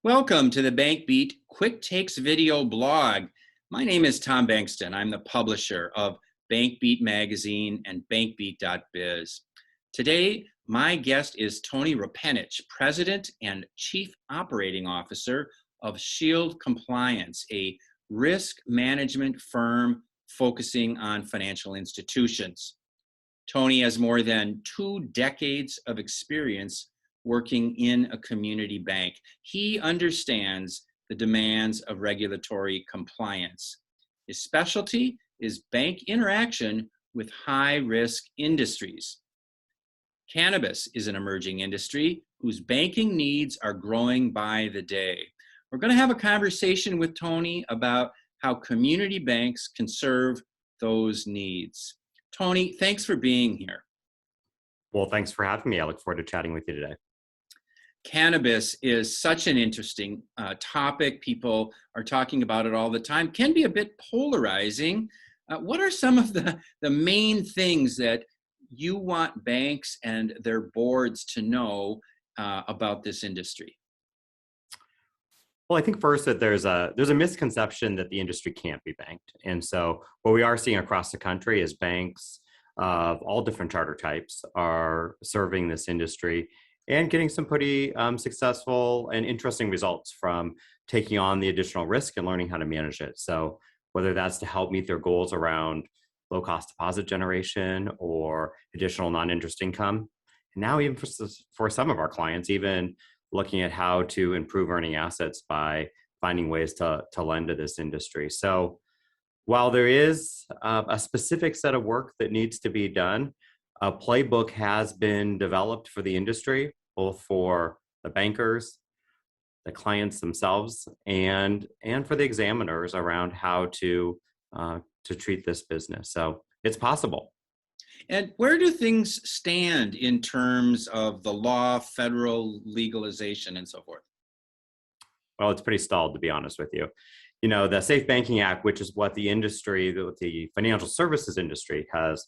Welcome to the BankBeat Quick Takes video blog. My name is Tom Bengtson. I'm the publisher of BankBeat magazine and BankBeat.biz. Today, my guest is Tony Repanich, President and Chief Operating Officer of Shield Compliance, a risk management firm focusing on financial institutions. Tony has more than 2 decades of experience working in a community bank. He understands the demands of regulatory compliance. His specialty is bank interaction with high-risk industries. Cannabis is an emerging industry whose banking needs are growing by the day. We're going to have a conversation with Tony about how community banks can serve those needs. Tony, thanks for being here. Well, thanks for having me. I look forward to chatting with you today. Cannabis is such an interesting topic. People are talking about it all the time. Can be a bit polarizing. What are some of the main things that you want banks and their boards to know about this industry? Well, I think first that there's a misconception that the industry can't be banked. And so what we are seeing across the country is banks of all different charter types are serving this industry and getting some pretty successful and interesting results from taking on the additional risk and learning how to manage it. So whether that's to help meet their goals around low-cost deposit generation or additional non-interest income, and now even for some of our clients, even looking at how to improve earning assets by finding ways to lend to this industry. So while there is a specific set of work that needs to be done, a playbook has been developed for the industry, both for the bankers, the clients themselves, and for the examiners around how to treat this business. So it's possible. And where do things stand in terms of the law, federal legalization, and so forth? Well, it's pretty stalled, to be honest with you. You know, the Safe Banking Act, which is what the industry, the financial services industry has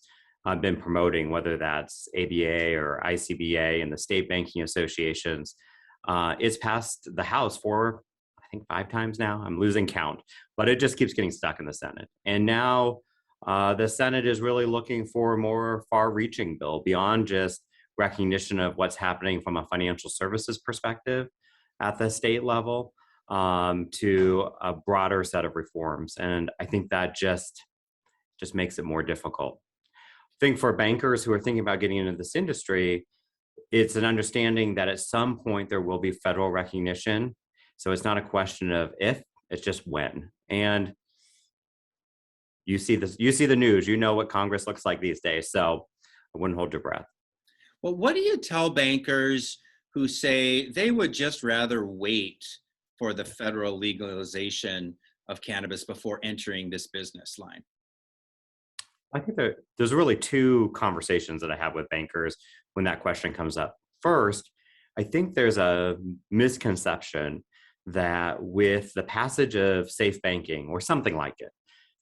been promoting, whether that's ABA or ICBA and the state banking associations, it's passed the House for, I think, 5 times now. I'm losing count, but it just keeps getting stuck in the Senate. And now the Senate is really looking for a more far-reaching bill beyond just recognition of what's happening from a financial services perspective at the state level to a broader set of reforms. And I think that just makes it more difficult. I think for bankers who are thinking about getting into this industry, it's an understanding that at some point there will be federal recognition. So it's not a question of if, it's just when. And you see the news, you know what Congress looks like these days. So I wouldn't hold your breath. Well, what do you tell bankers who say they would just rather wait for the federal legalization of cannabis before entering this business line? I think that there's really 2 conversations that I have with bankers when that question comes up. First, I think there's a misconception that with the passage of safe banking or something like it,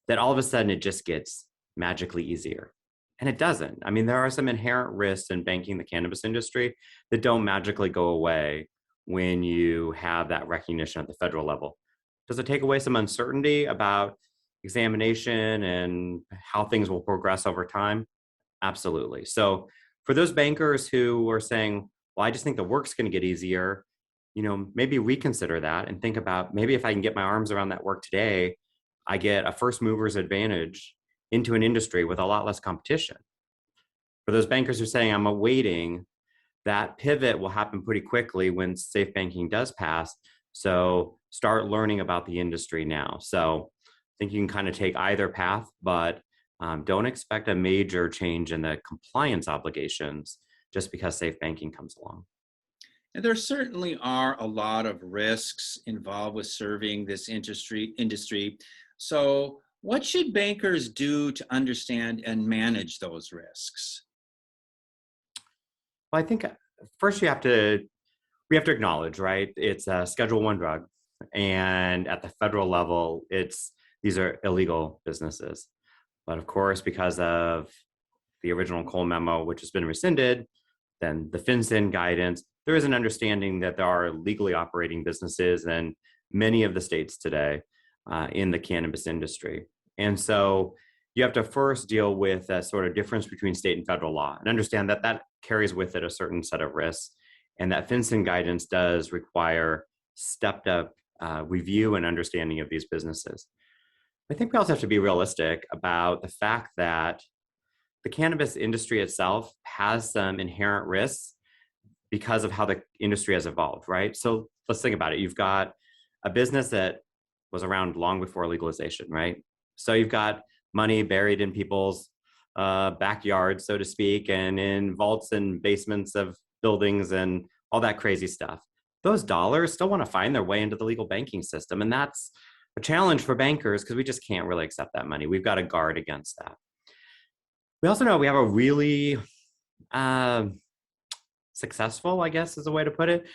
that all of a sudden it just gets magically easier. And it doesn't. I mean, there are some inherent risks in banking the cannabis industry that don't magically go away when you have that recognition at the federal level. Does it take away some uncertainty about examination and how things will progress over time? Absolutely. So for those bankers who are saying, well, I just think the work's going to get easier, you know, maybe reconsider that and think about maybe if I can get my arms around that work today, I get a first mover's advantage into an industry with a lot less competition. For those bankers who are saying, I'm awaiting, that pivot will happen pretty quickly when safe banking does pass. So start learning about the industry now. So I think you can kind of take either path, but don't expect a major change in the compliance obligations just because safe banking comes along. And there certainly are a lot of risks involved with serving this industry. So what should bankers do to understand and manage those risks? Well, I think first we have to acknowledge, right? It's a Schedule I drug, and at the federal level, these are illegal businesses. But of course, because of the original Cole memo, which has been rescinded, then the FinCEN guidance, there is an understanding that there are legally operating businesses in many of the states today in the cannabis industry. And so you have to first deal with a sort of difference between state and federal law and understand that that carries with it a certain set of risks, and that FinCEN guidance does require stepped up review and understanding of these businesses. I think we also have to be realistic about the fact that the cannabis industry itself has some inherent risks because of how the industry has evolved, right? So let's think about it. You've got a business that was around long before legalization, right? So you've got money buried in people's backyards, so to speak, and in vaults and basements of buildings and all that crazy stuff. Those dollars still want to find their way into the legal banking system. And that's a challenge for bankers because we just can't really accept that money. We've got to guard against that. We also know we have a really successful, I guess is a way to put it,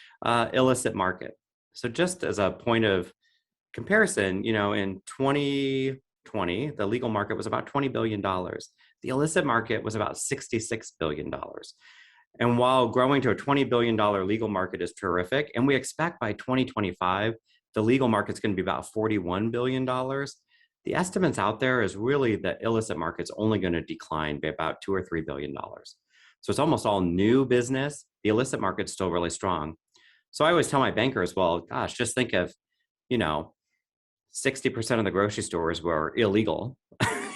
illicit market. So just as a point of comparison, in 2020, the legal market was about $20 billion. The illicit market was about $66 billion. And while growing to a $20 billion legal market is terrific, and we expect by 2025, the legal market's going to be about $41 billion, the estimates out there is really the illicit market's only going to decline by about $2 or $3 billion. So it's almost all new business. The illicit market's still really strong. So I always tell my bankers, well, gosh, just think of, 60% of the grocery stores were illegal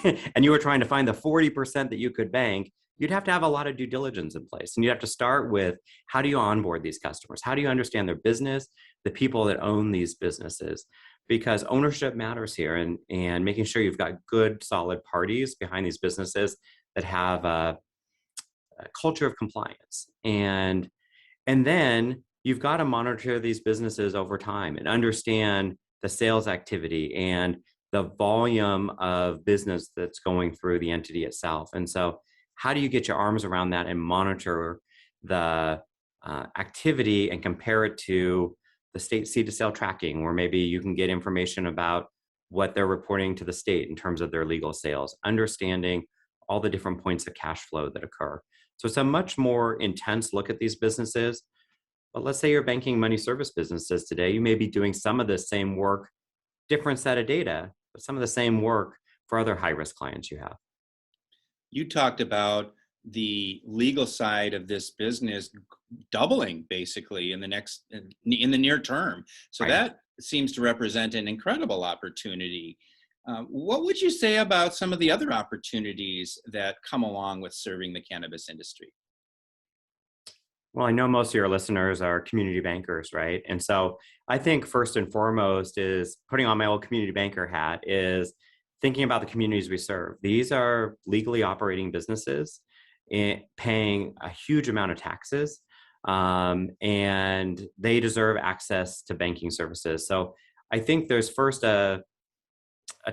and you were trying to find the 40% that you could bank, you'd have to have a lot of due diligence in place. And you have to start with, how do you onboard these customers? How do you understand their business, the people that own these businesses? Because ownership matters here, and making sure you've got good, solid parties behind these businesses that have a culture of compliance. And then you've got to monitor these businesses over time and understand the sales activity and the volume of business that's going through the entity itself. And so how do you get your arms around that and monitor the activity and compare it to the state seed to sale tracking, where maybe you can get information about what they're reporting to the state in terms of their legal sales, understanding all the different points of cash flow that occur. So it's a much more intense look at these businesses. But let's say you're banking money service businesses today, you may be doing some of the same work, different set of data, but some of the same work for other high-risk clients you have. You talked about the legal side of this business doubling basically in the near term. So right. That seems to represent an incredible opportunity. What would you say about some of the other opportunities that come along with serving the cannabis industry? Well, I know most of your listeners are community bankers, right? And so I think first and foremost is putting on my old community banker hat is thinking about the communities we serve. These are legally operating businesses paying a huge amount of taxes, and they deserve access to banking services. So I think there's first a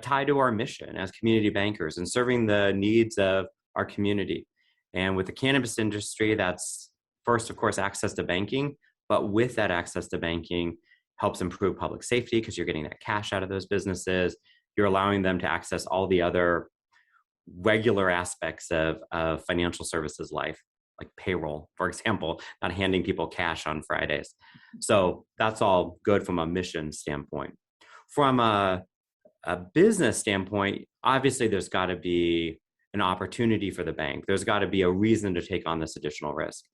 tie to our mission as community bankers and serving the needs of our community. And with the cannabis industry, that's first, of course, access to banking, but with that access to banking helps improve public safety because you're getting that cash out of those businesses. You're allowing them to access all the other regular aspects of financial services life, like payroll, for example, not handing people cash on Fridays. So that's all good from a mission standpoint. From a business standpoint, obviously there's got to be an opportunity for the bank. There's got to be a reason to take on this additional risk.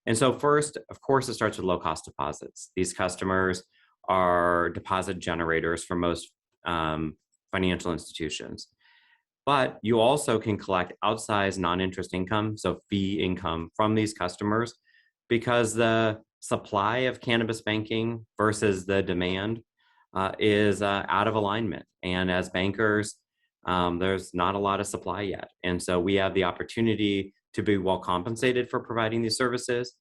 And so first, of course, it starts with low-cost deposits. These customers are deposit generators for most financial institutions. But you also can collect outsized non-interest income, so fee income from these customers, because the supply of cannabis banking versus the demand is out of alignment. And as bankers, there's not a lot of supply yet. And so we have the opportunity to be well compensated for providing these services.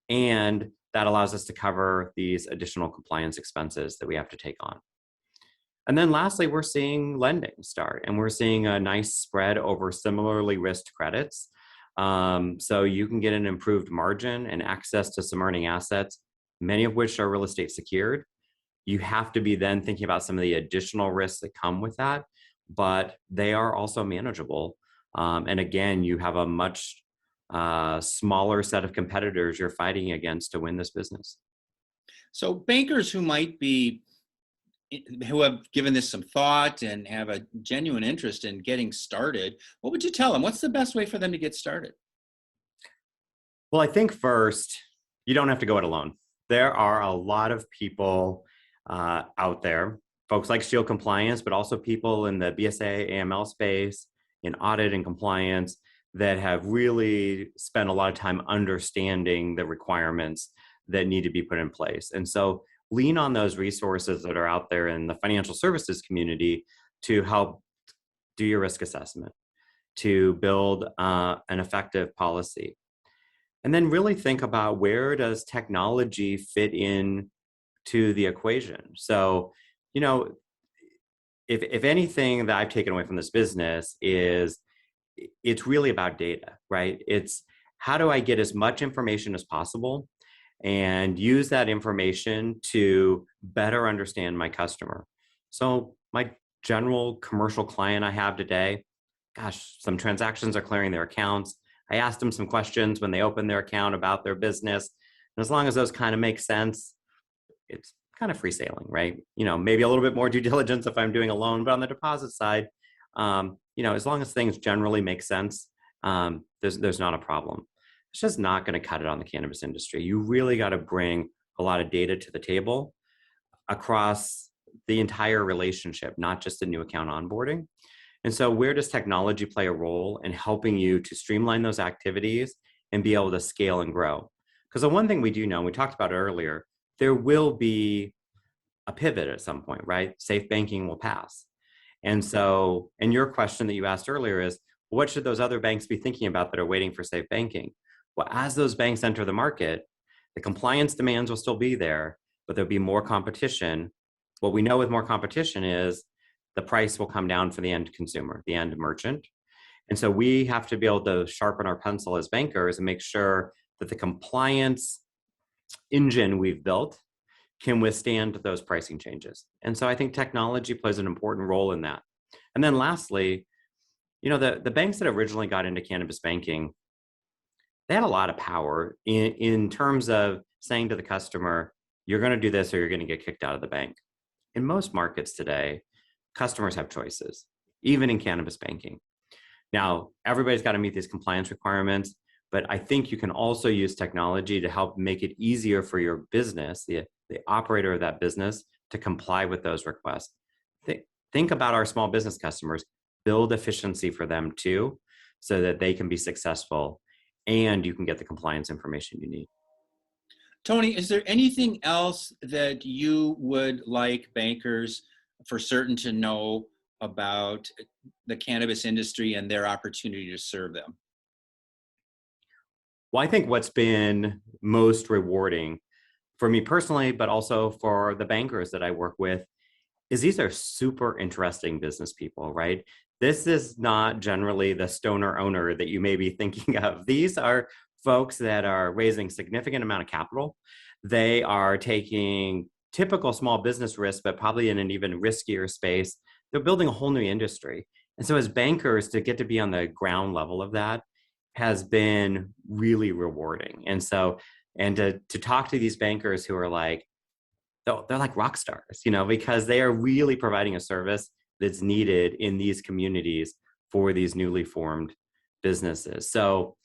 And that allows us to cover these additional compliance expenses that we have to take on. And then lastly, we're seeing lending start, and we're seeing a nice spread over similarly risked credits. So you can get an improved margin and access to some earning assets, many of which are real estate secured. You have to be then thinking about some of the additional risks that come with that, but they are also manageable. And again, you have a much smaller set of competitors you're fighting against to win this business. So bankers who have given this some thought and have a genuine interest in getting started, what would you tell them? What's the best way for them to get started? Well, I think first, you don't have to go it alone. There are a lot of people out there, folks like Shield Compliance, but also people in the BSA, AML space, in audit and compliance, that have really spent a lot of time understanding the requirements that need to be put in place. And so lean on those resources that are out there in the financial services community to help do your risk assessment, to build an effective policy. And then really think about, where does technology fit in to the equation? So, you know, if anything that I've taken away from this business is, it's really about data, right? It's, how do I get as much information as possible and use that information to better understand my customer? So my general commercial client I have today, gosh, some transactions are clearing their accounts. I asked them some questions when they opened their account about their business. And as long as those kind of make sense, it's kind of free sailing, right? Maybe a little bit more due diligence if I'm doing a loan, but on the deposit side, as long as things generally make sense, there's not a problem. It's just not going to cut it on the cannabis industry. You really got to bring a lot of data to the table across the entire relationship, not just the new account onboarding. And so where does technology play a role in helping you to streamline those activities and be able to scale and grow? Because the one thing we do know, and we talked about it earlier, there will be a pivot at some point, right? Safe banking will pass. And so, and your question that you asked earlier is, what should those other banks be thinking about that are waiting for safe banking? Well, as those banks enter the market, the compliance demands will still be there, but there'll be more competition. What we know with more competition is the price will come down for the end consumer, the end merchant. And so we have to be able to sharpen our pencil as bankers and make sure that the compliance engine we've built can withstand those pricing changes. And so I think technology plays an important role in that. And then lastly, the banks that originally got into cannabis banking, they had a lot of power in terms of saying to the customer, you're going to do this or you're going to get kicked out of the bank. In most markets today, customers have choices, even in cannabis banking. Now, everybody's got to meet these compliance requirements, but I think you can also use technology to help make it easier for your business, the operator of that business, to comply with those requests. Think about our small business customers, build efficiency for them too, so that they can be successful and you can get the compliance information you need. Tony, is there anything else that you would like bankers for certain to know about the cannabis industry and their opportunity to serve them? Well, I think what's been most rewarding for me personally, but also for the bankers that I work with, is these are super interesting business people, right? This is not generally the stoner owner that you may be thinking of. These are folks that are raising significant amount of capital. They are taking typical small business risk, but probably in an even riskier space. They're building a whole new industry. And so as bankers, to get to be on the ground level of that has been really rewarding. And so, and to talk to these bankers who are like, they're like rock stars, because they are really providing a service that's needed in these communities for these newly formed businesses. So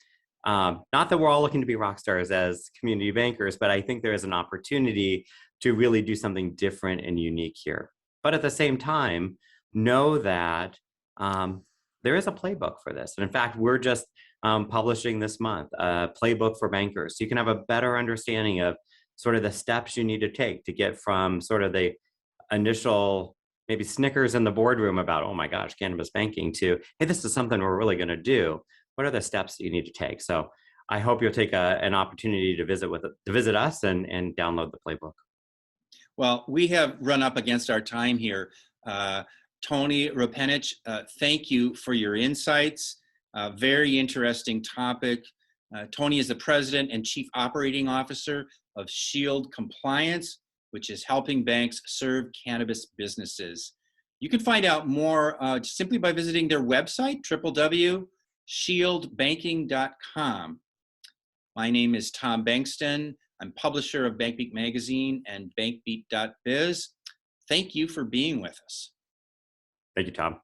not that we're all looking to be rock stars as community bankers, but I think there is an opportunity to really do something different and unique here. But at the same time, know that there is a playbook for this. And in fact, we're just publishing this month a playbook for bankers. So you can have a better understanding of sort of the steps you need to take to get from sort of the initial maybe snickers in the boardroom about, oh my gosh, cannabis banking, to, hey, this is something we're really going to do. What are the steps that you need to take? So I hope you'll take an opportunity to visit us and download the playbook. Well, we have run up against our time here. Tony Repanich, thank you for your insights. Very interesting topic. Tony is the President and Chief Operating Officer of Shield Compliance, which is helping banks serve cannabis businesses. You can find out more simply by visiting their website, shieldbanking.com. My name is Tom Bengtson. I'm publisher of BankBeat Magazine and BankBeat.biz. Thank you for being with us. Thank you, Tom.